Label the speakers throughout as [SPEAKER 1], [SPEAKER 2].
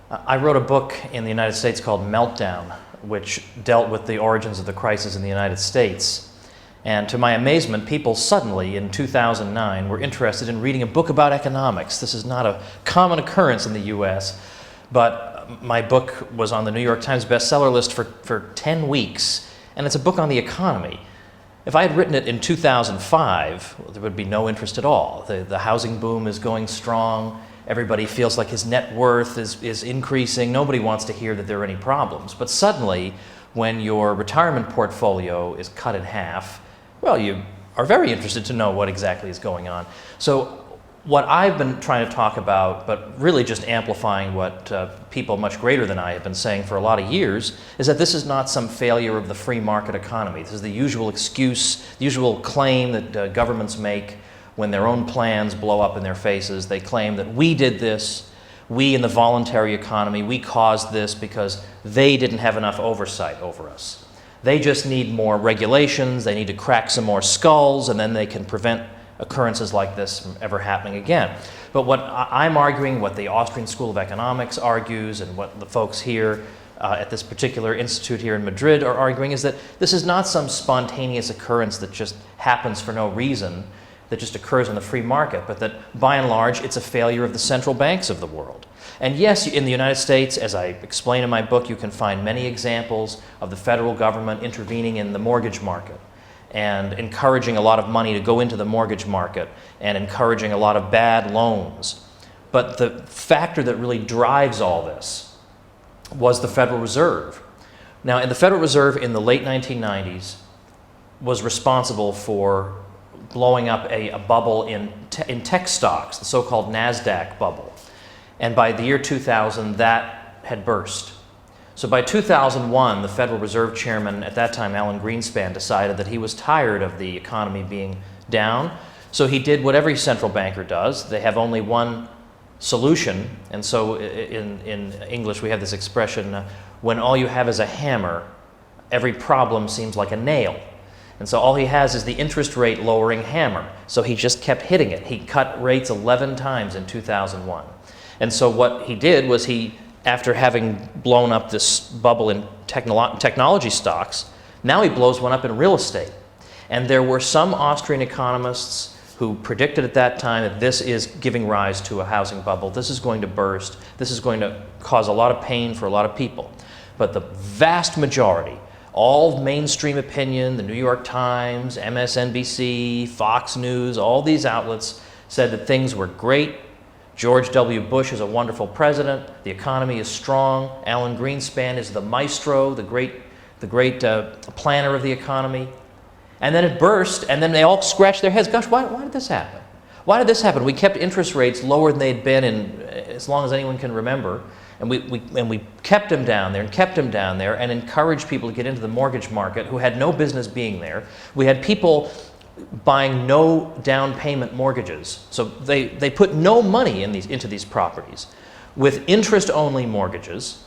[SPEAKER 1] I wrote a book in the United States called Meltdown, which dealt with the origins of the crisis in the United States. And to my amazement, people suddenly, in 2009, were interested in reading a book about economics. This is not a common occurrence in the US, but my book was on the New York Times bestseller list for 10 weeks, and it's a book on the economy. If I had written it in 2005, well, there would be no interest at all. The housing boom is going strong. Everybody feels like his net worth is increasing. Nobody wants to hear that there are any problems. But suddenly, when your retirement portfolio is cut in half, well, you are very interested to know what exactly is going on. So what I've been trying to talk about, but really just amplifying what people much greater than I have been saying for a lot of years, is that this is not some failure of the free market economy. This is the usual excuse, the usual claim that governments make when their own plans blow up in their faces. They claim that we did this, we in the voluntary economy, we caused this because they didn't have enough oversight over us. They just need more regulations, they need to crack some more skulls, and then they can prevent occurrences like this from ever happening again. But what I'm arguing, what the Austrian School of Economics argues, and what the folks here at this particular institute here in Madrid are arguing is that this is not some spontaneous occurrence that just happens for no reason, that just occurs in the free market, but that by and large it's a failure of the central banks of the world. And yes, in the United States, as I explain in my book, you can find many examples of the federal government intervening in the mortgage market and encouraging a lot of money to go into the mortgage market and encouraging a lot of bad loans. But the factor that really drives all this was the Federal Reserve. Now, the Federal Reserve in the late 1990s was responsible for blowing up a bubble in tech stocks, the so-called NASDAQ bubble. And by the year 2000, that had burst. So by 2001, the Federal Reserve Chairman at that time, Alan Greenspan, decided that he was tired of the economy being down. So he did what every central banker does. They have only one solution. And so in English, we have this expression, when all you have is a hammer, every problem seems like a nail. And so all he has is the interest rate lowering hammer. So he just kept hitting it. He cut rates 11 times in 2001. And so what he did was after having blown up this bubble in technology stocks, now he blows one up in real estate. And there were some Austrian economists who predicted at that time that this is giving rise to a housing bubble. This is going to burst. This is going to cause a lot of pain for a lot of people. But the vast majority, all mainstream opinion, the New York Times, MSNBC, Fox News, all these outlets said that things were great. George W. Bush is a wonderful president. The economy is strong. Alan Greenspan is the maestro, the great planner of the economy. And then it burst, and then they all scratched their heads. Gosh, why did this happen? Why did this happen? We kept interest rates lower than they'd been in as long as anyone can remember. And we kept them down there and kept them down there and encouraged people to get into the mortgage market who had no business being there. We had people buying no down payment mortgages. So they put no money into these properties with interest-only mortgages,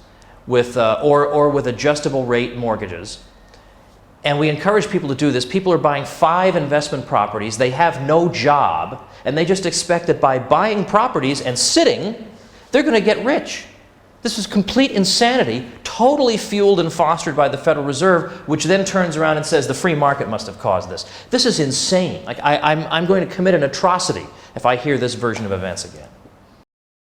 [SPEAKER 1] or with adjustable rate mortgages. And we encourage people to do this. People are buying 5 investment properties. They have no job, and they just expect that by buying properties and sitting, they're going to get rich. This is complete insanity, totally fueled and fostered by the Federal Reserve, which then turns around and says the free market must have caused this. This is insane. Like I'm going to commit an atrocity if I hear this version of events again.